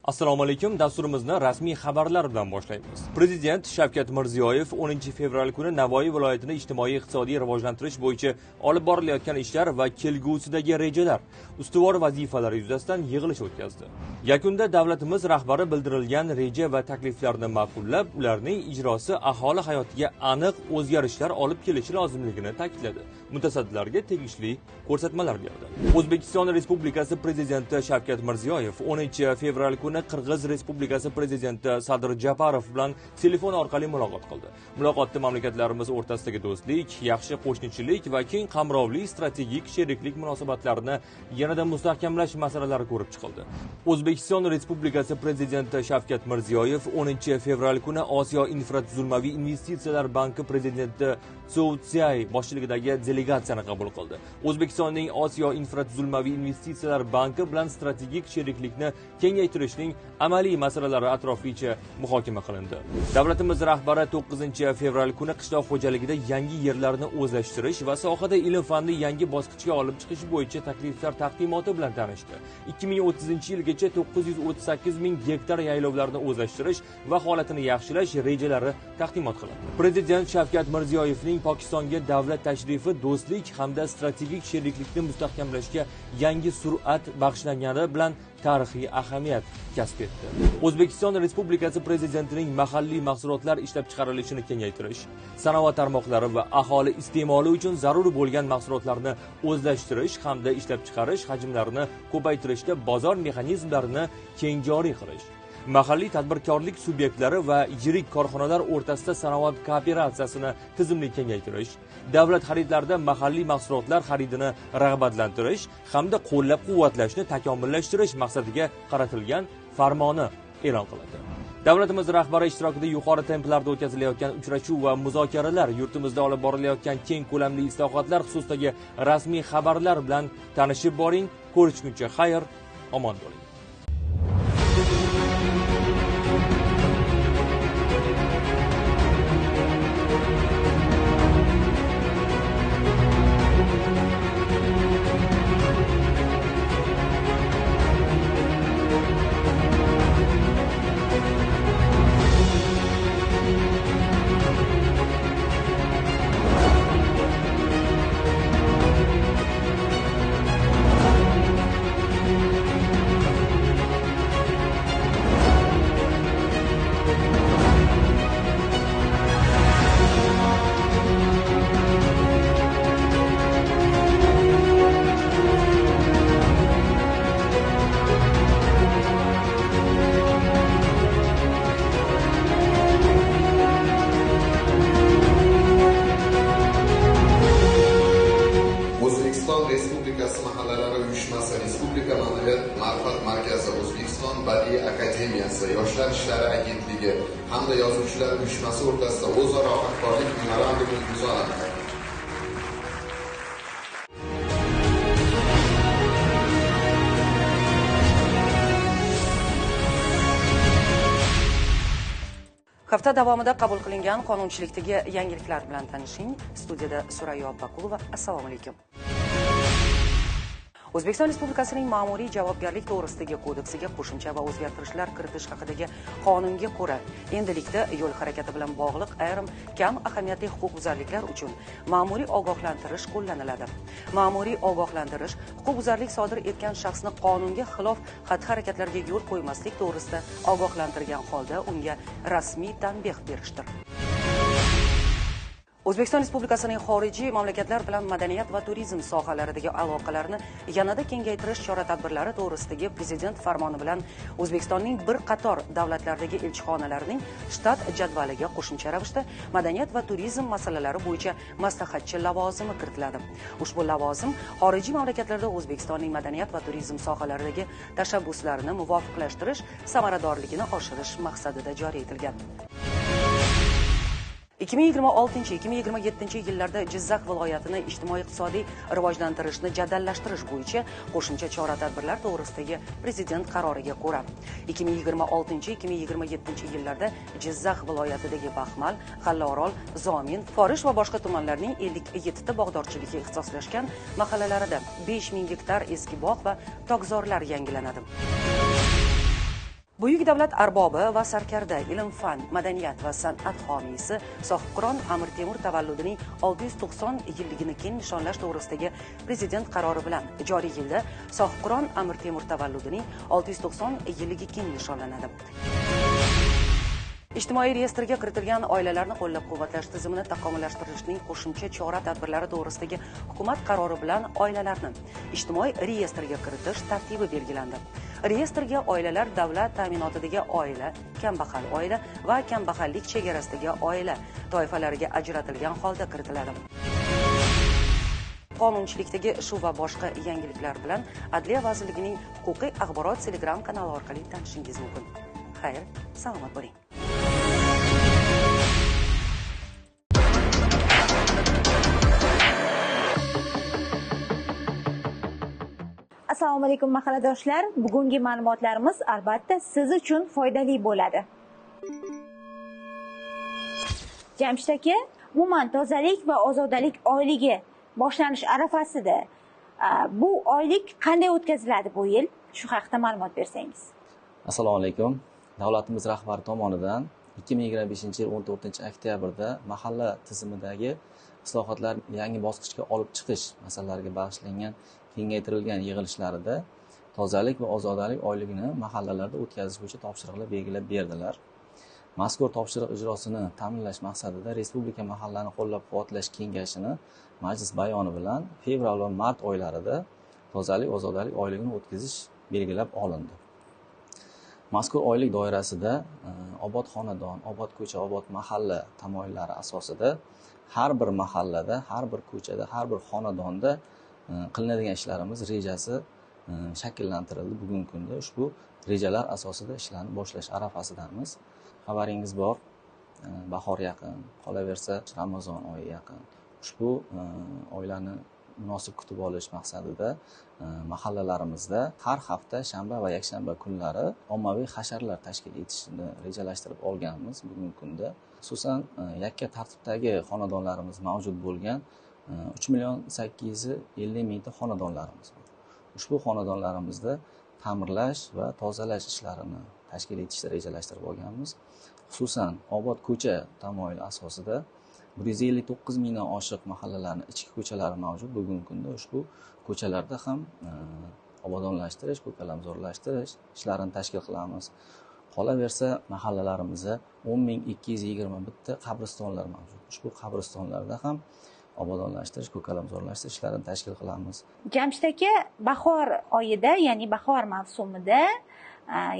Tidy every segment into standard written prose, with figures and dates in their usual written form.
Assalomu alaykum. Dasturimizni rasmiy xabarlar bilan boshlaymiz. Prezident Shavkat Mirziyoyev 10-fevral kuni Navoiy viloyatini ijtimoiy-iqtisodiy rivojlantirish bo'yicha olib borilayotgan ishlar va kelgusidagi rejalar, ustuvor vazifalar yuzasidan yig'ilish o'tkazdi. Yakunda davlatimiz rahbari bildirilgan reja va takliflarni ma'qullab, ularning ijrosi aholi hayotiga aniq o'zgarishlar olib kelishi lozimligini ta'kidladi. Mutasaddilarga tegishli ko'rsatmalar berdi. O'zbekiston Respublikasi Prezidenti Shavkat Mirziyoyev 10-fevral kuni Qirg'iz Respublikasi Prezidenti Sadir Japarov bilan telefon orqali muloqot qildi. Muloqotda mamlakatlarimiz o'rtasidagi do'stlik, yaxshi qo'shnichilik va keng qamrovli strategik sheriklik munosabatlarini yanada mustahkamlash masalalari ko'rib chiqildi. O'zbekiston Respublikasi Prezidenti Shavkat Mirziyoyev 10-fevral kuni Osiyo infratuzilmaviy investitsiyalar banki prezidenti Zhou Tsiay boshchiligidagi delegatsiyani qabul qildi. O'zbekistonning Osiyo infratuzilmaviy investitsiyalar banki bilan strategik sheriklikni kengaytirishning amaliy masalalari atroflicha muhokama qilindi. Davlatimiz rahbari 9-fevral kuni qishloq xo'jaligida yangi yerlarni o'zlashtirish va sohada ilm-fanni yangi bosqichga olib chiqish bo'yicha takliflar taqdimoti bilan tanishdi. 2030-yilgacha 938 ming gektar yaylovlarni o'zlashtirish va holatini yaxshilash rejalari taqdimot qilindi. Prezident Shavkat Mirziyoyevning Pokistonga davlat tashrifi do'stlik hamda strategik sheriklikni mustahkamlashga yangi sur'at bag'ishlangani bilan tarixiy ahamiyat kasb etdi. O'zbekiston Respublikasi Prezidentining mahalliy mahsulotlar ishlab chiqarilishini kengaytirish, sanoat tarmoqlari va aholi iste'moli uchun zarur bo'lgan mahsulotlarni o'zlashtirish hamda ishlab chiqarish hajmlarini ko'paytirishda bozor mexanizmlarini keng joriy qilish, mahalliy tadbirkorlik subyektlari va yirik korxonalar o'rtasida sanoat kooperatsiyasini tizimli kengaytirish, davlat xaridlarida mahalliy mahsulotlar xaridini rag'batlantirish hamda qo'llab-quvvatlashni takomillashtirish maqsadiga qaratilgan farmoni e'lon qilindi. Davlatimiz rahbari ishtirokida yuqori templarda o'tkazilayotgan uchrashuv va muzokaralar, yurtimizda olib borilayotgan keng ko'lamli islohotlar xususidagi rasmiy xabarlar bilan tanishib boring. Ko'rishguncha xayr, omon bo'ling. Respublikasi mahallalari uyushmasi, Respublika ma'naviyat ma'rifat markazi, O'zbekiston badiiy akademiyasi, Yoshlar ishlari agentligi hamda yozuvchilar uyushmasi o'rtasida o'zaro hamkorlik memorandumi imzolandi. Hafta davomida qabul qilingan qonunchilikdagi yangiliklar bilan tanishing. Studiyada Surayyo Abbaqulova. Assalomu alaykum. O'zbekiston Respublikasining ma'muriy javobgarlik to'g'risidagi kodeksiga qo'shimcha va o'zgartirishlar kiritish haqidagi qonunga ko'ra, endilikda yo'l harakati bilan bog'liq ayrim kam ahamiyatli huquqbuzarliklar uchun ma'muriy ogohlantirish qo'llaniladi. Ma'muriy ogohlantirish huquqbuzarlik sodir etgan shaxsni qonunga xilof xatti-harakatlarga yo'l qo'ymaslik to'g'risida ogohlantirgan holda unga rasmiy tanbeh berishdir. O'zbekiston Respublikasining xorijiy mamlakatlar bilan madaniyat va turizm sohalaridagi aloqalarni yanada kengaytirish chora-tadbirlari to'g'risidagi Prezident farmoni bilan O'zbekistonning bir qator davlatlardagi elchixonalarining shtat jadvaliga qo'shimcha ravishda madaniyat va turizm masalalari bo'yicha maslahatchi lavozimi kiritiladi. Ushbu lavozim xorijiy mamlakatlarda O'zbekistonning madaniyat va turizm sohalaridagi tashabbuslarini muvofiqlashtirish, samaradorligini oshirish maqsadida joriy etilgan. 2026-2027 yillarda Jizzax viloyatini ijtimoiy-iqtisodiy rivojlantirishni jadallashtirish bo'yicha qo'shimcha chora-tadbirlar to'g'risidagi Prezident qaroriga ko'ra 2026-2027 yillarda Jizzax viloyatidagi Baxmal, Xallarol, Zomin, Forish va boshqa tumanlarning 57 ta bog'dorchiligiga ixtisoslashgan mahallalarida 5000 gektar eski bog' va tokzorlar yangilanadi. Buyuk davlat arbobi va sarkarda, ilm-fan, madaniyat va san'at homiysi Sohibqiron Amir Temur tavalludining 690 yilligini keng nishonlash to'g'risidagi prezident qarori bilan joriy yilda Sohibqiron Amir Temur tavalludining 690 yilligi keng nishonlanadi. Ijtimoiy reyestrga kiritilgan oilalarni qo'llab-quvvatlash tizimini takomillashtirishning qo'shimcha chora-tadbirlari to'g'risidagi hukumat qarori bilan oilalarni ijtimoiy reyestrga kiritish tartibi belgilandi. Reyestrga oilalar davlat ta'minotidagi oila, kambag'al oila va kambag'allik chegarasidagi oila toifalariga ajratilgan holda kiritiladi. Qonunchilikdagi shu va boshqa yangiliklar bilan Adliya vazirligining huquqiy axborot Telegram kanali orqali tanishishingiz mumkin. Xayr, salomat bo'ling. Assalomu alaykum mahalladoshlar. Bugungi ma'lumotlarimiz albatta siz uchun foydali bo'ladi. Jamshid aka, umuman tozalik va ozodalik oyligi boshlanish arafasida. Bu oylik qanday o'tkaziladi bu yil? Shu haqida ma'lumot bersangiz. Assalomu alaykum. Davlatimiz rahbari tomonidan 2025-yil 14-oktyabrda mahalla tizimidagi islohotlar yangi bosqichga olib chiqish masalalariga bag'ishlangan kengaytirilgan yig'ilishlarida tozalik va ozodalik oyligini mahallalarda o'tkazish bo'yicha topshiriqlar belgilab berdilar. Mazkur topshiriq ijrosini ta'minlash maqsadida Respublika mahallani qo'llab-quvvatlash kengashini majlis bayoni bilan fevral va mart oylarida tozalik va ozodalik oyligini o'tkazish belgilab olindi. Mazkur oylik doirasida obod xonadon, obod ko'cha, obod mahalla tamoyillari asosida har bir mahallada, har bir ko'chada, har bir xonadonda qilinadigan ishlarimiz rejasi shakllantirildi. Bugungi kunda ushbu rejalar asosida ishlarni boshlash arafasidamiz. Xabaringiz bor, bahor yaqin, qolaversa Ramazon oyi yaqin. Ushbu oylarni munosib kutib olish maqsadida mahallalarimizda har hafta shanba va yakshanba kunlari ommaviy hasharlar tashkil etishni rejalashtirib olganmiz. Bugungi kunda xususan yakka tartibdagi xonadonlarimiz mavjud bo'lgan 3.850.000 ta xonadonlarimiz bor. Ushbu xonadonlarimizda ta'mirlash va tozalash ishlarini tashkil etishni rejalashtirib olganmiz. Xususan obod ko'cha tamoyili asosida 159.000 dan oshiq mahallalarning ichki ko'chalari mavjud. Bugungi kunda ushbu ko'chalarda ham obodonlashtirish, ko'kalamzorlashtirish ishlarini tashkil qilamiz. Qolaversa mahallalarimizda 10.221 ta qabristonlar mavjud. Ushbu qabristonlarda ham obodonlashtirish, ko'kalamzorlashtirish ishlarini tashkil qilamiz. Jamshid aka, bahor oyida, ya'ni bahor mavsumida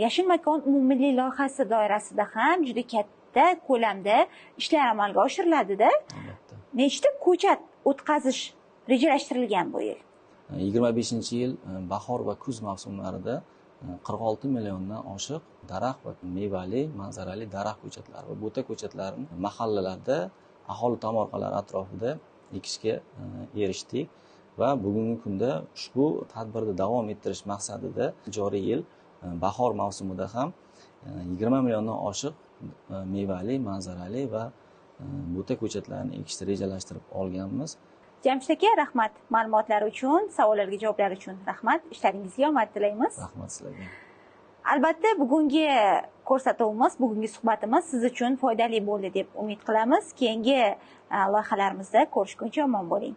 Yashil makon umummilliy loyihasi doirasida ham juda katta ko'lamda ishlar amalga oshiriladi-da. Albatta. Nechta ko'chat o'tkazish rejalashtirilgan bu yil? 25-yil bahor va kuz mavsumlarida 46 milliondan oshiq daraxt va mevali, manzarali daraxt ko'chatlari va bo'ta ko'chatlarini mahallalarda aholi tomorqalari atrofida ekishga erishdik va bugungi kunda ushbu tadbirni davom ettirish maqsadida joriy yil bahor mavsumida ham 20 milliondan oshiq mevali, manzarali va bo'ta ko'chatlarni ekishni rejalashtirib olganmiz. Jamshid aka, rahmat ma'lumotlar uchun, savollarga javoblar uchun rahmat. Ishlaringizga omad tilaymiz. Rahmat sizlarga. Albatta, bugungi ko'rsatuvimiz, bugungi suhbatimiz siz uchun foydali bo'ldi deb umid qilamiz. Keyingi loyihalarimizda ko'rishguncha omon bo'ling.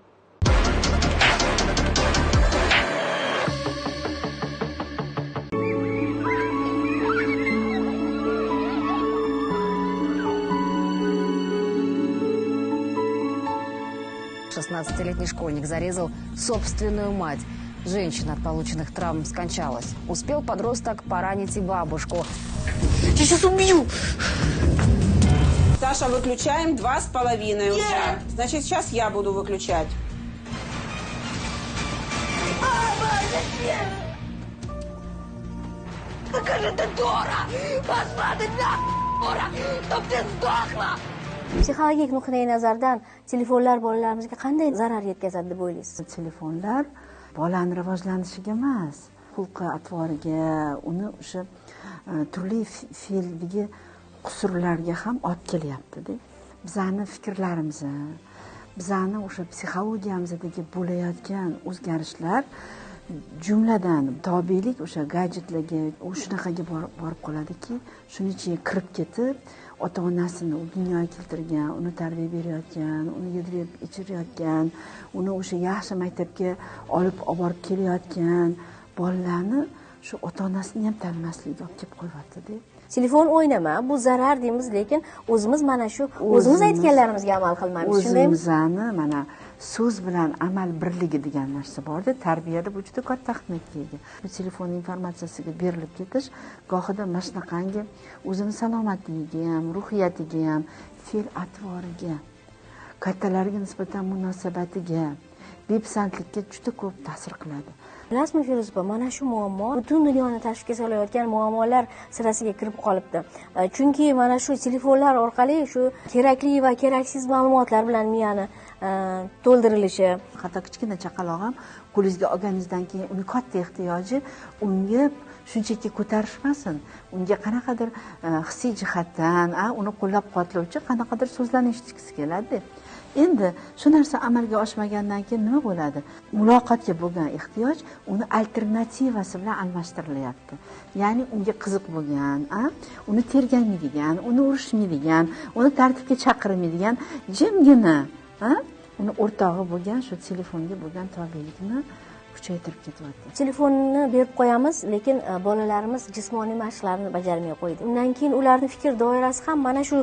Шестнадцатилетний школьник зарезал собственную мать. Женщина от полученных травм скончалась. Успел подросток поранить и бабушку. Я сейчас убью! Саша, выключаем 2,5 уже. Значит, сейчас я буду выключать. Какая же ты дура! Пошла ты на дура! Чтоб ты сдохла! Psixologik nuqtai nazardan telefonlar bolalarimizga qanday zarar yetkazadi deb o'ylaysiz? Telefonlar bolani rivojlanishiga emas, xulqi atvoriga, uni o'sha turli fe'ldagi qusurlarga ham olib kelyapti-da. Bizani fikrlarimizni, bizani o'sha psixologiyamizdagi bo'layotgan o'zgarishlar jumladan tobelik o'sha gadjetlarga shunaqaga borib qoladiki, shuning ichiga kirib ketib, ota-onasini u dunyoga keltirgan, uni tarbiya berayotgan, uni yedirib ichirayotgan, uni o'sha yaxshi maktabga olib kelayotgan bolalarni shu ota-onasini ham tanimasligiga olib kelib qo'yyapti-da. Telefon o'ynama, bu zarar deymiz, lekin o'zimiz mana shu o'zimiz aytganlarimizga amal qilmaymiz, shundaymi? O'zimizni mana so'z bilan amal birligi degan narsa bor-da, tarbiyada bu juda katta ahamiyatga ega. Bu telefon informatsiyasiga berilib ketish gohida mana shunaqangi o'zini salomatligiga ham, ruhiyatiga ham, fe'l-atvoriga, kattalarga nisbatan munosabatiga, bepisandlikka juda ko'p ta'sir qiladi. Bilasizmi Feruza, mana shu muammo butun dunyoni tashvishga solayotgan muammolar sirasiga kirib qolibdi. Chunki mana shu telefonlar orqali shu kerakli va keraksiz ma'lumotlar bilan miyani to'ldirilishi, hatto kichkina chaqaloq ham qo'lingizga olganingizdan keyin uni katta ehtiyoji unga shunchaki ko'tarishmasin, unga qanaqadir hissiy jihatdan uni qo'llab-quvvatlovchi qanaqadir so'zlarni eshitgisi keladi. Endi shu narsa amalga oshmagandan keyin nima bo'ladi? Muloqotga bo'lgan ehtiyoj uni alternativasi bilan almashtirilyapti. Ya'ni unga qiziq bo'lgan, uni terganmaydigan, uni urishmaydigan, uni tartibga chaqirmaydigan, jimgina, uni o'rtog'i bo'lgan shu telefonga bo'lgan tobelikni kuchaytirib ketyapti. Telefonni berib qo'yamiz, lekin bolalarimiz jismoniy mashqlarni bajarmay qo'ydi. Undan keyin ularning fikr doirasi ham mana shu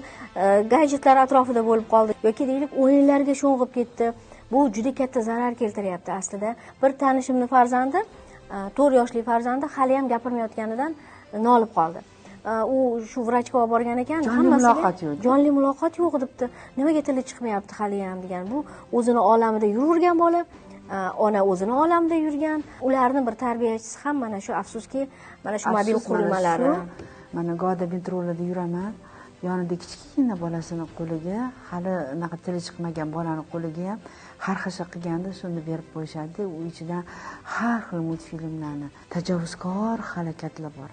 gadjetlar atrofida bo'lib qoldi yoki deylik o'yinlarga sho'ng'ib ketdi. Bu juda katta zarar keltiryapti aslida. Bir tanishimning farzandi, 4 yoshli farzandi hali ham gapirmayotganidan nolib qoldi. U shu vrachga olib borgan ekan, jonli muloqot yo'q debdi. Nimaga tili chiqmayapti hali ham degan. Bu o'zini olamida yuravergan bola, ona o'zini olamida yurgan. Ularni bir tarbiyachisi ham mana shu afsuski, mana shu mobil qurilmalari. Mana goda metrolarda yuraman, yonida kichkina bolasini qo'liga, hali unaqa tili chiqmagan bolani qo'liga ham har xil qilganda shuni berib qo'yishadi. U ichida har xil multfilmlarni, tajovuzkor harakatlar bor.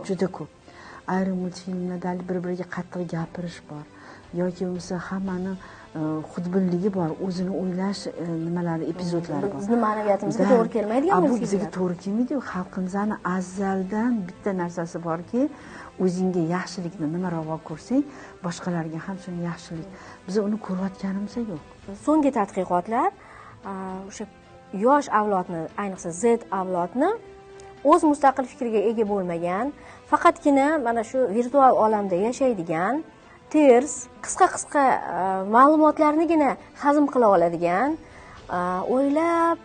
Juda ko'p. Ayrim multfilmlarda bir-biriga qattiq gapirish bor. Yoki bo'lmasa hammani xudbinligi bor, o'zini o'ylash nimalari, epizodlari bor. Bizning ma'naviyatimizga to'g'ri kelmaydigan bu bizga to'g'ri kelmaydi. Xalqimizning azaldan bitta narsasi borki, o'zingga yaxshilikni nima ravo ko'rsang, boshqalarga ham shuni yaxshilik. Biz uni ko'rayotganimiz yo'q. So'nggi tadqiqotlar o'sha yosh avlodni, ayniqsa Z avlodni o'z mustaqil fikriga ega bo'lmagan, faqatgina mana shu virtual olamda yashaydigan, ters, qisqa ma'lumotlarnigina hazm qila oladigan, o'ylab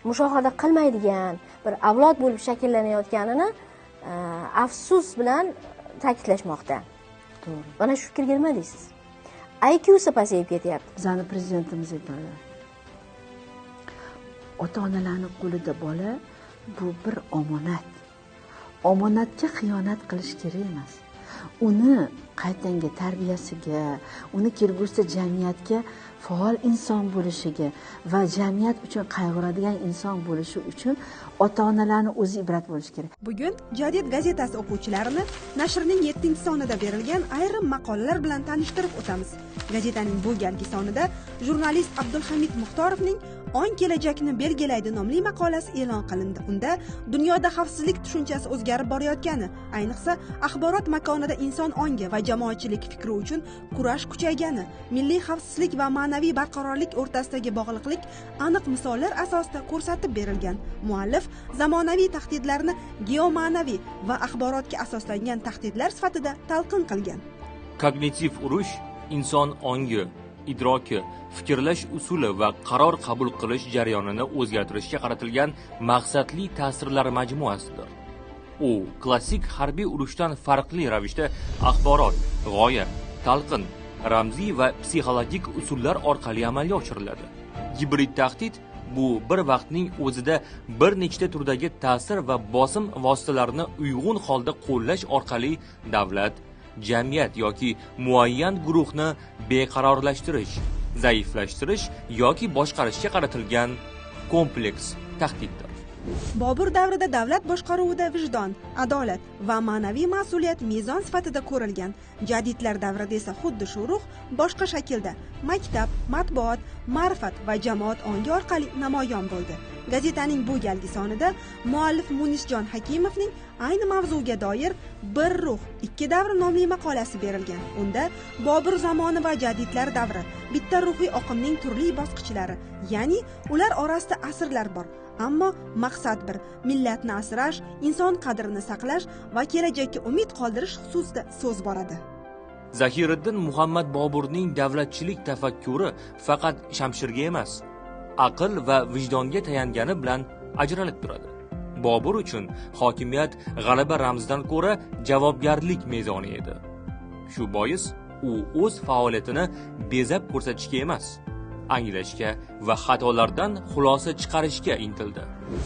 mushohada qilmaydigan bir avlod bo'lib shakllanayotganini afsus bilan ta'kidlashmoqda. To'g'ri. Mana shu fikrga nima deysiz? IQsi pasayib ketyapti. Bizning prezidentimiz aytadi. Ota-onalarning qo'lida bola bu bir omonat. Omonatga xiyonat qilish kerak emas. Uni qaytanga tarbiyasiga, uni kelgusi jamiyatga faol inson bo'lishiga va jamiyat uchun qayg'uradigan inson bo'lishi uchun ota-onalarning o'zi ibrat bo'lishi kerak. Bugun Jadid gazetasi o'quvchilarini nashrning 7-sonida berilgan ayrim maqolalar bilan tanishtirib o'tamiz. Gazetaning bu galgi sonida jurnalist Abdulhamid Muxtorovning "Ong kelajakni belgilaydi" nomli maqolasi e'lon qilindi. Unda dunyoda xavfsizlik tushunchasi o'zgarib borayotgani, ayniqsa axborot makonida inson ongi va jamoatchilik fikri uchun kurash kuchaygani, milliy xavfsizlik va ma'naviy barqarorlik o'rtasidagi bog'liqlik aniq misollar asosida ko'rsatib berilgan. Muallif zamonaviy tahdidlarni geoma'naviy va axborotga asoslangan tahdidlar sifatida talqin qilgan. Kognitiv urush inson ongi, idroki, fikrlash usuli va qaror qabul qilish jarayonini o'zgartirishga qaratilgan maqsadli ta'sirlar majmuasidir. U klassik harbiy urushdan farqli ravishda axborot, g'oya, talqin, ramziy va psixologik usullar orqali amalga oshiriladi. Gibrid tahdid bu bir vaqtning o'zida bir nechta turdagi ta'sir va bosim vositalarini uyg'un holda qo'llash orqali davlat, jamiyat yoki muayyan guruhni beqarorlashtirish, zaiflashtirish yoki boshqarishga qaratilgan kompleks tahdiddir. Bobur davrida davlat boshqaruvida vijdon, adolat va ma'naviy mas'uliyat mezon sifatida ko'rilgan. Jadidlar davrida esa xuddi shu ruh boshqa shaklda maktab, matbuot, ma'rifat va jamoat ongi orqali namoyon bo'ldi. Gazetaning bu galgi sonida muallif Munisjon Hakimovning ayni mavzuga doir Bir ruh, ikki davr nomli maqolasi berilgan. Unda Bobur zamoni va jadidlar davri, bitta ruhiy oqimning turli bosqichlari, ya'ni ular orasida asrlar bor. Ammo maqsad bir: millatni asrash, inson qadrini saqlash va kelajakka umid qoldirish xususida so'z boradi. Zahiriddin Muhammad Boburning davlatchilik tafakkuri faqat Shamshirga emas, aql va vijdonga tayangani bilan ajralib turadi. Bobur uchun hokimiyat g'alaba ramzidan ko'ra javobgarlik mezoni edi. Shu bois u o'z faoliyatini bezab ko'rsatishga emas, anglashga va xatolardan xulosa chiqarishga intildi.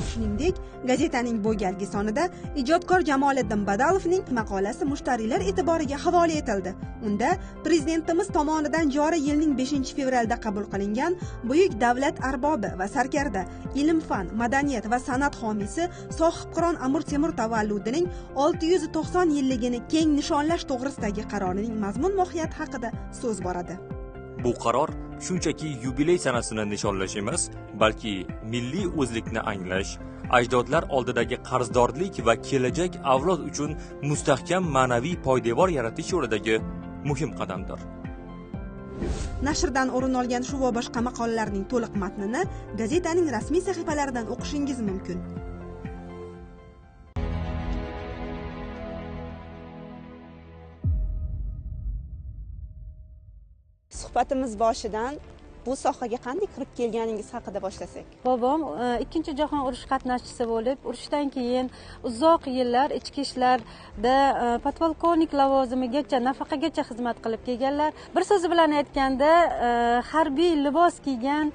Shuningdek, gazetaning bu galgi sonida ijodkor Jamoliddin Badalovning maqolasi mushtariylar e'tiboriga havola etildi. Unda prezidentimiz tomonidan joriy yilning 5-fevralda qabul qilingan buyuk davlat arbobi va sarkarda, ilm-fan, madaniyat va san'at homiysi Sohibqiron Amir Temur tavalludining 690 yilligini keng nishonlash to'g'risidagi qarorining mazmun mohiyati haqida so'z boradi. Bu qaror shunchaki yubiley sanasini nishonlash emas, balki milliy o'zlikni anglash, ajdodlar oldidagi qarzdorlik va kelajak avlod uchun mustahkam ma'naviy poydevor yaratish yo'lidagi muhim qadamdir. Nashrdan o'rin olgan shu va boshqa maqolalarning to'liq matnini gazetaning rasmiy sahifalaridan o'qishingiz mumkin. Suhbatimiz boshidan bu sohaga qanday kirib kelganingiz haqida boshlasak. Bobom Ikkinchi jahon urushi qatnashchisi bo'lib, urushdan keyin uzoq yillar ichki ishlarda podpolkovnik lavozimigacha, nafaqagacha xizmat qilib kelganlar. Bir so'zi bilan aytganda, harbiy libos kiygan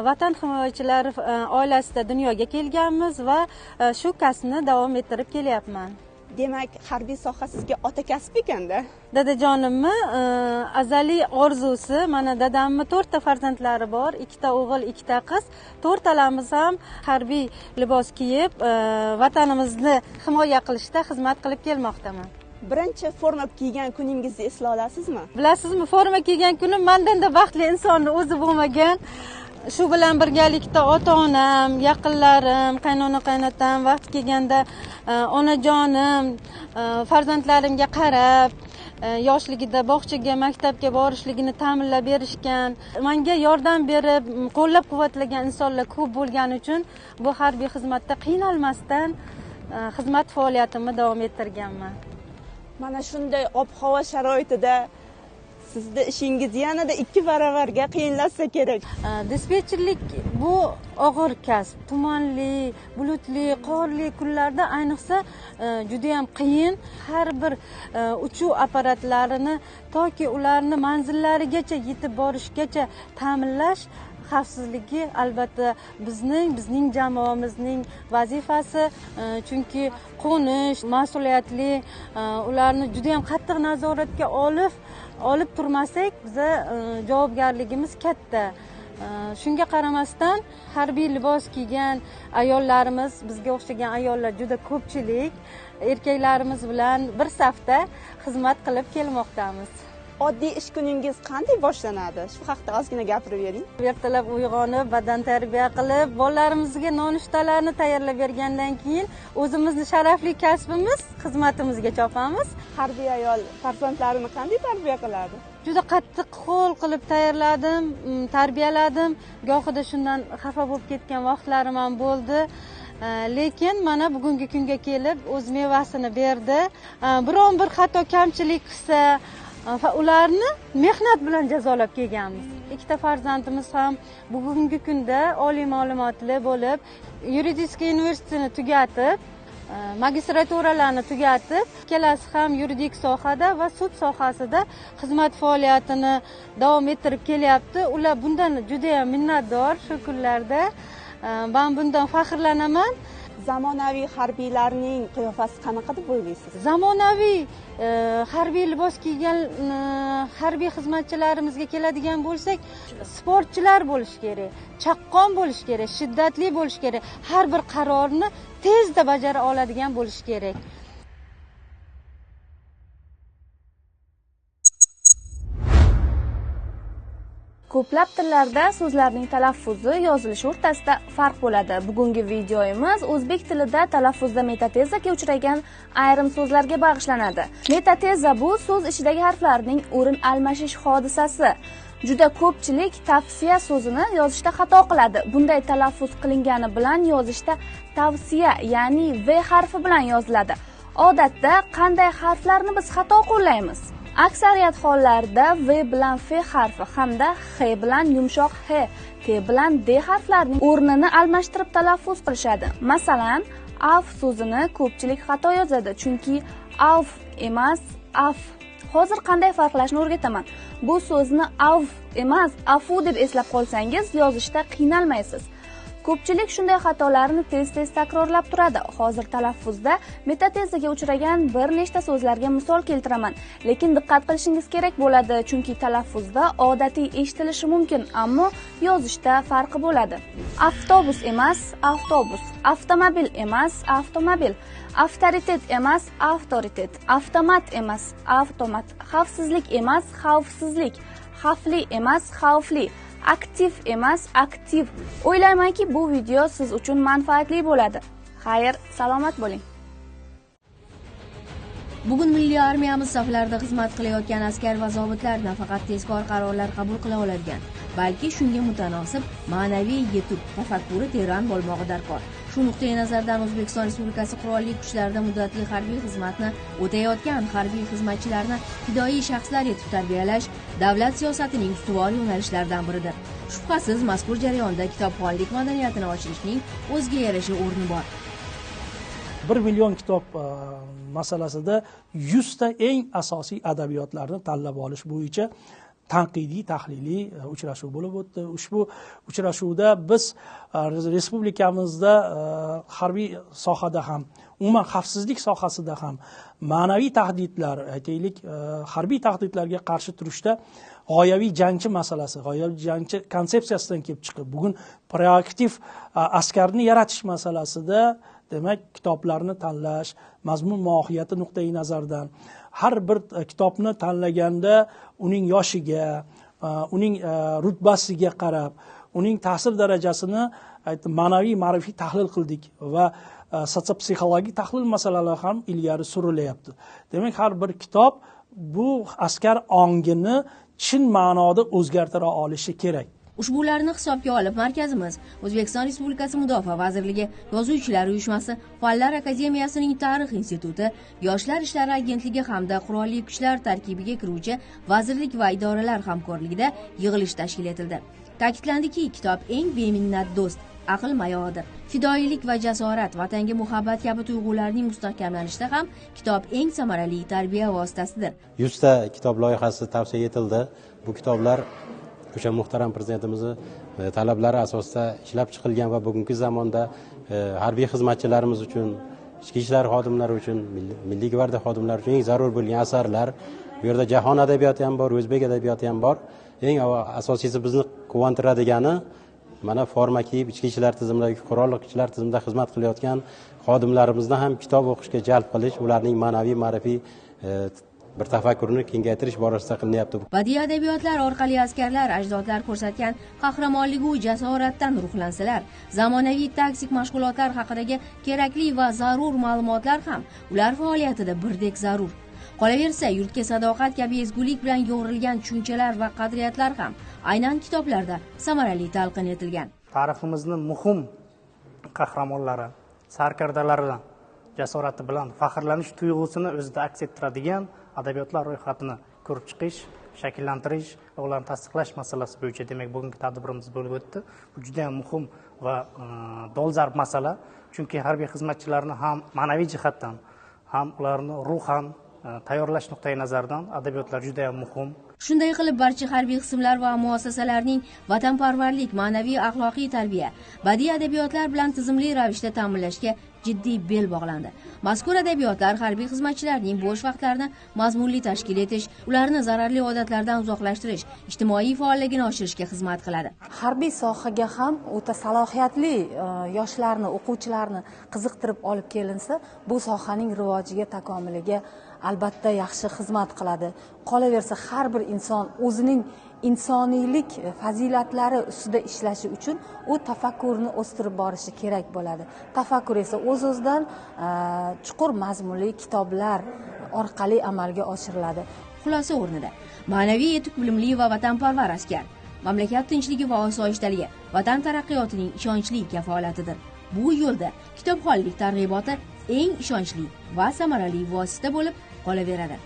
vatan himoyachilari oilasida dunyoga kelganmiz va shu kasbni davom ettirib kelyapman. Demak, harbiy soha sizga ota kasb ekanda. Dadajonimni azaliy orzusi, mana dadamni 4 ta farzandlari bor, 2 ta o'g'il, 2 ta qiz. 4talamiz ham harbiy libos kiyib, vatanimizni himoya qilishda xizmat qilib kelmoqdaman. Birinchi forma kiygan kuningizni esla olasizmi? Bilasizmi, forma kiygan kunim mendanda baxtli insonni o'zi bo'lmagan. Shu bilan birgalikda ota-onam, yaqinlarim, qaynona qaynotam vaqt kelganda onajonim farzandlarimga qarab, yoshligida bog'chaga, maktabga borishligini ta'minlab berishgan, menga yordam berib, qo'llab-quvvatlagan insonlar ko'p bo'lgani uchun bu harbiy xizmatda qiynalmasdan xizmat faoliyatimni davom ettirganman. Mana shunday ob-havo sharoitida sizni ishingiz yanada 2 baravarga qiyinlashsa kerak. Dispetcherlik bu og'ir kasb. Tumanli, bulutli, qorli kunlarda ayniqsa juda ham qiyin. Har bir uchuv apparatlarini toki ularni manzillarigacha yetib borishgacha ta'minlash xavfsizligi albatta bizning jamoamizning vazifasi, chunki qo'nish mas'uliyatli, ularni juda ham qattiq nazoratga olib turmasak, biza javobgarligimiz katta. Shunga qaramasdan harbiy libos kiygan ayollarimiz, bizga o'xshagan ayollar juda ko'pchilik, erkaklarimiz bilan bir safda xizmat qilib kelmoqdamiz. Oddiy ish kuningiz qanday boshlanadi? Shu haqida ozgina gapirib bering. Ertalab uyg'onib, badan tarbiya qilib, bolalarimizga nonushtalarni tayyorlab bergandan keyin o'zimizni sharafli kasbimiz, xizmatimizga chopamiz. Harbiy ayol farzandlarini qanday tarbiya qiladi? Juda qattiq qo'l qilib tayyorladim, tarbiyaladim. Gohida shundan xafa bo'lib ketgan vaqtlarim ham bo'ldi. Lekin mana bugungi kunga kelib o'z mevasini berdi. Biron bir xato kamchilik qilsa, ularni mehnat bilan jazolab kelganmiz. 2 ta farzandimiz ham bugungi kunda oliy ma'lumotli bo'lib, yuridiskiy universitetini tugatib, magistraturalarni tugatib, ikkalasi ham yuridik sohada va sud sohasida xizmat faoliyatini davom ettirib kelyapti. Ular bundan juda ham minnatdor shu kunlarda. Men bundan faxrlanaman. Zamonaviy harbiylarning qiyofasi qanaqa deb o'ylaysiz? Zamonaviy harbiy libos kiygan harbiy xizmatchilarimizga keladigan bo'lsak, sportchilar bo'lish kerak, chaqqon bo'lish kerak, shiddatli bo'lish kerak, har bir qarorni tezda bajara oladigan bo'lish kerak. Ko'plab tillarda so'zlarning talaffuzi, yozilishi o'rtasida farq bo'ladi. Bugungi videomiz o'zbek tilida talaffuzda metatezaga uchragan ayrim so'zlarga bag'ishlanadi. Metateza bu so'z ichidagi harflarning o'rin almashish hodisasi. Juda ko'pchilik tavsiya so'zini yozishda xato qiladi. Bunday talaffuz qilingani bilan yozishda tavsiya, ya'ni V harfi bilan yoziladi. Odatda qanday harflarni biz xato qo'llaymiz? Aksariyat hollarda V bilan F harfi hamda H bilan yumshoq H, T bilan D harflarining o'rnini almashtirib talaffuz qilishadi. Masalan, af so'zini ko'pchilik xato yozadi, chunki af emas, af. Hozir qanday farqlashni o'rgataman. Bu so'zni af emas, afu deb eslab qolsangiz, yozishda qiynalmaysiz. Ko'pchilik shunday xatolarni tez-tez takrorlab turadi. Hozir talaffuzda metatezaga uchragan bir nechta so'zlarga misol keltiraman, lekin diqqat qilishingiz kerak bo'ladi, chunki talaffuzda odatiy eshitilishi mumkin, ammo yozishda farqi bo'ladi. Avtobus emas, avtobus. Avtomobil emas, avtomobil. Avtoritet emas, avtoritet. Avtomat emas, avtomat. Xavfsizlik emas, xavfsizlik. Xavfli emas, xavfli. Aktiv emas, aktiv. O'ylaymanki, bu video siz uchun manfaatli bo'ladi. Xayr, salomat bo'ling. Bugun milliy armiyamiz saflarida xizmat qilayotgan askar va zobitlar nafaqat tezkor qarorlar qabul qila oladigan, balki shunga mutanosib ma'naviy yetuk tafakkuri teran bo'lmog'i darkor. Shu nuqtai nazardan O'zbekiston Respublikasi Qurolli Kuchlarida muddatli harbiy xizmatni o'tayotgan harbiy xizmatchilarni fidoyi shaxslar etib tarbiyalash davlat siyosatining ustuvor yo'nalishlaridan biridir. Shubhasiz, mazkur jarayonda kitobxonlik madaniyatini oshirishning o'ziga yarasha o'rni bor. 1 million kitob masalasida 100 ta eng asosiy adabiyotlarni tanlab olish bo'yicha tanqidiy tahliliy uchrashuv bo'lib o'tdi. Ushbu uchrashuvda biz respublikamizda harbiy sohada ham, umuman xavfsizlik sohasida ham ma'naviy tahdidlar, aytaylik, harbiy tahdidlarga qarshi turishda g'oyaviy jangchi masalasi, g'oyaviy jangchi konsepsiyasidan kelib chiqib, bugun proaktiv askarni yaratish masalasida demak, kitoblarni tanlash, mazmun mohiyati nuqtai nazardan har bir kitobni tanlaganda uning yoshiga, uning rutbasiga qarab, uning ta'sir darajasini ma'naviy ma'rifiy tahlil qildik va sotsiopsixologik tahlil masalalari ham ilgari surilyapti. Demak, har bir kitob bu askar ongini chin ma'noda o'zgartira olishi kerak. Ushbularni hisobga olib, markazimiz O'zbekiston Respublikasi Mudofaa vazirligi, Yozuvchilar uyushmasi, Fanlar akademiyasining Tarix instituti, Yoshlar ishlari agentligi hamda Qurolli kuchlar tarkibiga kiruvchi vazirlik va idoralar hamkorligida yig'ilish tashkil etildi. Ta'kidlandiki, kitob eng beminnat do'st, aql mayoidir. Fidoyilik va jasorat, vatanga muhabbat kabi tuyg'ularning mustahkamlanishida ham kitob eng samarali tarbiya vositasidir. 100 ta kitob loyihasi tavsiya etildi. Bu kitoblar o'sha muhtaram prezidentimizni talablari asosida ishlab chiqilgan va bugungi zamonda harbiy xizmatchilarimiz uchun, ichki ishlar xodimlari uchun, milliy gvardiya xodimlari uchun eng zarur bo'lgan asarlar. Bu yerda jahon adabiyoti ham bor, o'zbek adabiyoti ham bor. Eng asosiysi bizni quvontiradigan mana forma kiyib ichki ishlar tizimidagi qurolli kuchlar tizimida xizmat qilayotgan xodimlarimizni ham kitob o'qishga jalb qilish, ularning ma'naviy ma'rifiy bir tafakkurni kengaytirish borasida qilinyapti. Badiiy adabiyotlar orqali askarlar ajdodlar ko'rsatgan qahramonligi va jasoratdan ruhlansalar, zamonaviy taktik mashg'ulotlar haqidagi kerakli va zarur ma'lumotlar ham ular faoliyatida birdek zarur. Qolaversa, yurtga sadoqat kabi ezgulik bilan yo'g'rilgan tushunchalar va qadriyatlar ham aynan kitoblarda samarali talqin etilgan. Tariximizni muhim qahramonlari, sarkardalari jasorati bilan faxrlanish tuyg'usini o'zida aks ettiradigan adabiyotlar ro'yxatini ko'rib chiqish, shakllantirish va ularni tasdiqlash masalasi bo'yicha demak bugungi tadbirimiz bo'lib o'tdi. Bu juda ham muhim va dolzarb masala, chunki harbiy xizmatchilarni ham ma'naviy jihatdan, ham ularni ruhan tayyorlash nuqtai nazaridan adabiyotlar juda ham muhim. Shunday qilib, barcha harbiy qismlar va muassasalarning vatanparvarlik, ma'naviy axloqiy tarbiya, badiiy adabiyotlar bilan tizimli ravishda ta'minlashga jiddiy bel bog'landi. Mazkur adabiyotlar harbiy xizmatchilarning bo'sh vaqtlarini mazmunli tashkil etish, ularni zararli odatlardan uzoqlashtirish, ijtimoiy faolligini oshirishga xizmat qiladi. Harbiy sohaga ham o'ta salohiyatli yoshlarni, o'quvchilarni qiziqtirib olib kelinsa, bu sohaning rivojiga, takomiliga albatta yaxshi xizmat qiladi. Qolaversa har bir inson o'zining insoniylik fazilatlari ustida ishlashi uchun u tafakkurni o'stirib borishi kerak bo'ladi. Tafakkur esa o'z-o'zidan chuqur mazmunli kitoblar orqali amalga oshiriladi. Xulosa o'rnida ma'naviy yetuk bilimli va vatanparvar askar mamlakat tinchligi va osoyishtaligi vatan taraqqiyotining ishonchli kafolatidir. Bu yo'lda kitobxonlik targ'iboti eng ishonchli va samarali vosita bo'lib qolaveradi.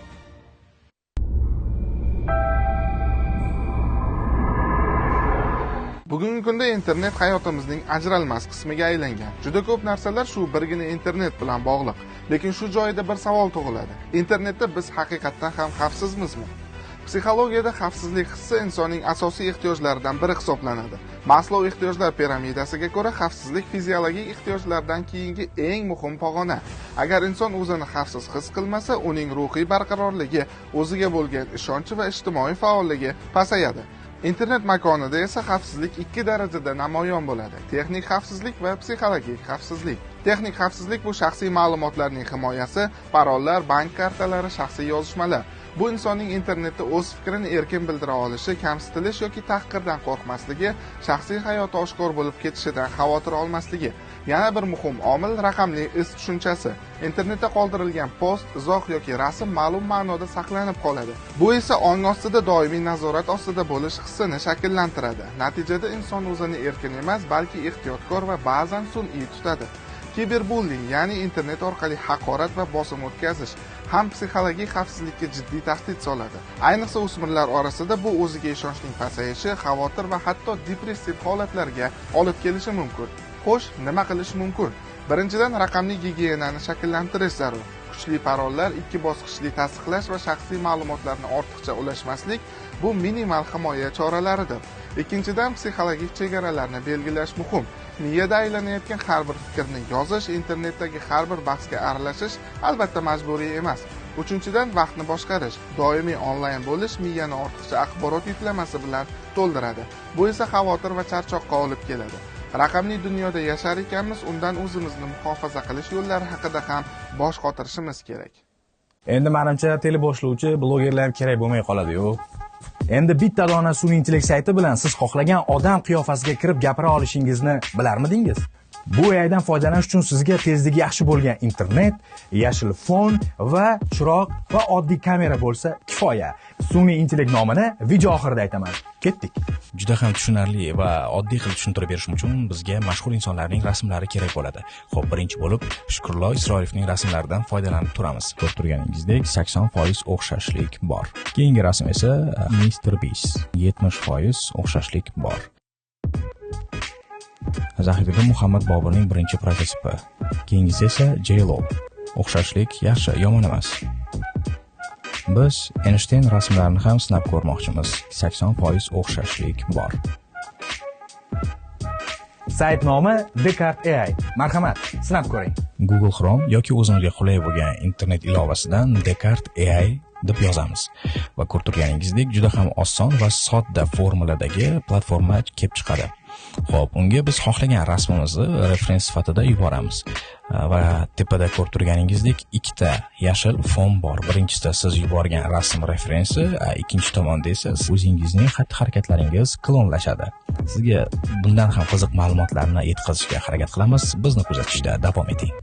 Bugungi kunda internet hayotimizning ajralmas qismiga aylangan. Juda ko'p narsalar shu birgina internet bilan bog'liq. Lekin shu joyda bir savol tug'iladi. Internetda biz haqiqatdan ham xavfsizmizmi? Psixologiyada xavfsizlik hissi insonning asosiy ehtiyojlaridan biri hisoblanadi. Maslow ehtiyojlar piramidasiga ko'ra xavfsizlik fiziologik ehtiyojlardan keyingi eng muhim pog'ona. Agar inson o'zini xavfsiz his qilmasa, uning ruhiy barqarorligi, o'ziga bo'lgan ishonchi va ijtimoiy faolligi pasayadi. Internet makonida esa xavfsizlik ikki darajada namoyon bo'ladi. Texnik xavfsizlik va psixologik xavfsizlik. Texnik xavfsizlik bu shaxsiy ma'lumotlarning himoyasi, parollar, bank kartalari, shaxsiy yozishmalar. Bu insonning internetda o'z fikrini erkin bildira olishi, kamsitilish yoki tahqirdan qo'rqmasligi, shaxsiy hayoti oshkor bo'lib ketishidan xavotir olmasligi. Yana bir muhim omil raqamli is tushunchasi. Internetda qoldirilgan post, izoh yoki rasm ma'lum ma'noda saqlanib qoladi. Bu esa ong ostida doimiy nazorat ostida bo'lish hissini shakllantiradi. Natijada inson o'zini erkin emas, balki ehtiyotkor va ba'zan sun'iy tutadi. Kiberbullying, ya'ni internet orqali haqorat va bosim o'tkazish ham psixologik xavfsizlikka jiddiy tahdid soladi. Ayniqsa o'smirlar orasida bu o'ziga ishonchning pasayishi, xavotir va hatto depressiv holatlarga olib kelishi mumkin. Xo'sh, nima qilish mumkin? Birinchidan, raqamli gigiyenani shakllantirish zarur. Kuchli parollar, ikki bosqichli tasdiqlash va shaxsiy ma'lumotlarni ortiqcha ulashmaslik bu minimal himoya choralaridir. Ikkinchidan, psixologik chegaralarni belgilash muhim. Miyada aylanayotgan har bir fikrni yozish, internetdagi har bir bahsga aralashish albatta majburiy emas. Uchinchidan, vaqtni boshqarish. Doimiy onlayn bo'lish miyani ortiqcha axborot yuklamasi bilan to'ldiradi. Bu esa xavotir va charchoqqa olib keladi. Raqamli dunyoda yashar ekanmiz, undan o'zimizni muhofaza qilish yo'llari haqida ham bosh qotirishimiz kerak. Endi menimcha teleboshlovchi blogerlar kerak bo'lmay qoladi-yu. Endi bitta dona sun'iy intellekt sayti bilan siz xohlagan odam qiyofasiga kirib gapira olishingizni bilarmidingiz? Bu AIdan foydalanish uchun sizga tezligi yaxshi bo'lgan internet, yashil fon va chiroq va oddiy kamera bo'lsa kifoya. Sun'iy intellekt nomini video oxirida aytaman. Ketdik. Juda ham tushunarli va oddiy qilib tushuntirib berish uchun bizga mashhur insonlarning rasmlari kerak bo'ladi. Xo'p, birinchi bo'lib Shukrullo Isroilovning rasmlaridan foydalanib turamiz. Ko'rib turganingizdek 80% o'xshashlik bor. Keyingi rasm esa Mr. Beast. 70% o'xshashlik bor. Zahiriddin Muhammad Boburning birinchi prototipi. Keyingisi esa J-Lo. O'xshashlik yaxshi, yomon emas. Biz Einstein rasmlarini ham sinab ko'rmoqchimiz. 80% o'xshashlik bor. Sayt nomi Descartes AI. Marhamat, sinab ko'ring. Google Chrome yoki o'zimizga qulay bo'lgan internet ilovasidan Descartes AI deb yozamiz va ko'rib turganingizdek juda ham oson va sodda formuladagi platforma kelib chiqadi. Xo'p, unga biz xohlagan rasmimizni referens sifatida yuboramiz. Va tepada ko'rib turganingizdek ikkita yashil fon bor. Birinchisida siz yuborgan rasm referensi, ikkinchi tomonda esa o'zingizning xatti-harakatlaringiz klonlashadi. Sizga bundan ham qiziq ma'lumotlarni yetkazishga harakat qilamiz. Bizni kuzatishda davom eting.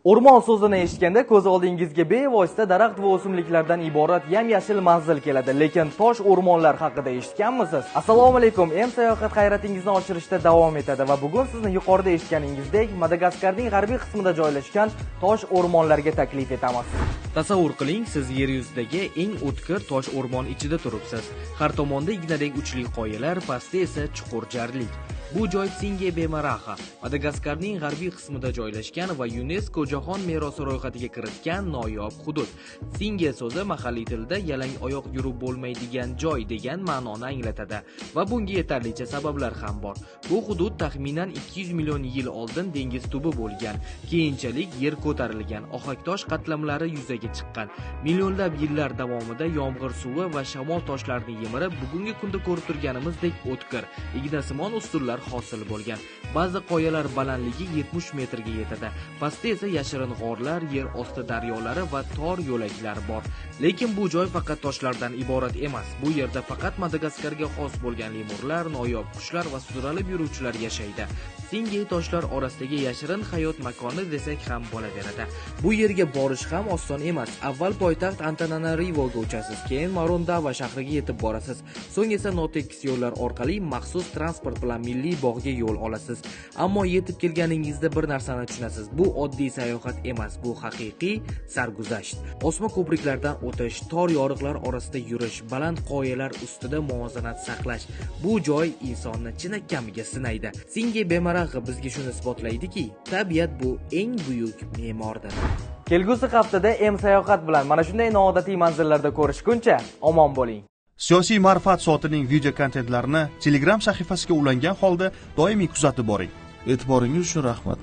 O'rmon so'zini eshitganda ko'z oldingizga bevosita daraxt va o'simliklardan iborat yam-yashil manzil keladi. Lekin tosh o'rmonlar haqida eshitganmisiz? Assalomu alaykum. Sayohat hayratingizni oshirishda davom etadi va bugun sizni yuqorida eshitganingizdek Madagaskarning g'arbiy qismida joylashgan tosh o'rmonlarga taklif etamiz. Tasavvur qiling, siz yer yuzidagi eng o'tkir tosh o'rmon ichida turibsiz. Har tomonda ignadek uchli qoyalar, pastda esa chuqur jarlik. Bu joy Tsinge Bemaraxa, Madagaskarning g'arbiy qismida joylashgan va UNESCO jahon merosi ro'yxatiga kiritgan noyob hudud. Tsinge so'zi mahalliy tilda yalang oyoq yurib bo'lmaydigan joy degan ma'noni anglatadi va bunga yetarlicha sabablar ham bor. Bu hudud taxminan 200 million yil oldin dengiz tubi bo'lgan. Keyinchalik yer ko'tarilgan, ohaktosh qatlamlari yuzaga chiqqan. Millionlab yillar davomida yomg'ir suvi va shamol toshlarni yemirib, bugungi kunda ko'rib turganimizdek o'tkir, ignasimon ustunlar hosil bo'lgan. Ba'zi qoyalar balandligi 70 metrga yetadi. Pastda esa yashirin g'orlar, yer osti daryolari va tor yo'laklar bor. Lekin bu joy faqat toshlardan iborat emas. Bu yerda faqat Madagaskarga xos bo'lgan lemurlar, noyob qushlar va sudralib yuruvchilar yashaydi. Singey toshlar orasidagi yashirin hayot makoni desak ham bo'laveradi. Bu yerga borish ham oson emas. Avval poytaxt Antananarivoga uchasiz, keyin Marondava shahriga yetib borasiz. So'ng esa notekis yo'llar orqali maxsus transport bilan milliy bog'ga yo'l olasiz. Ammo yetib kelganingizda bir narsani tushunasiz. Bu oddiy sayohat emas, bu haqiqiy sarguzasht. Osma ko'priklardan o'tish, tor yoriqlar orasida yurish, baland qoyalar ustida muvozanat saqlash. Bu joy insonni chinakamiga sinaydi. Singey bemarag'i bizga shuni isbotlaydiki, tabiat bu eng buyuk me'mordir. Kelgusi haftada sayohat bilan mana shunday noodatiy manzillarda ko'rishguncha omon bo'ling. Siyosiy Ma'rifat soatining video kontentlarini Telegram sahifasiga ulangan holda doimiy kuzatib boring. E'tiboringiz uchun rahmat.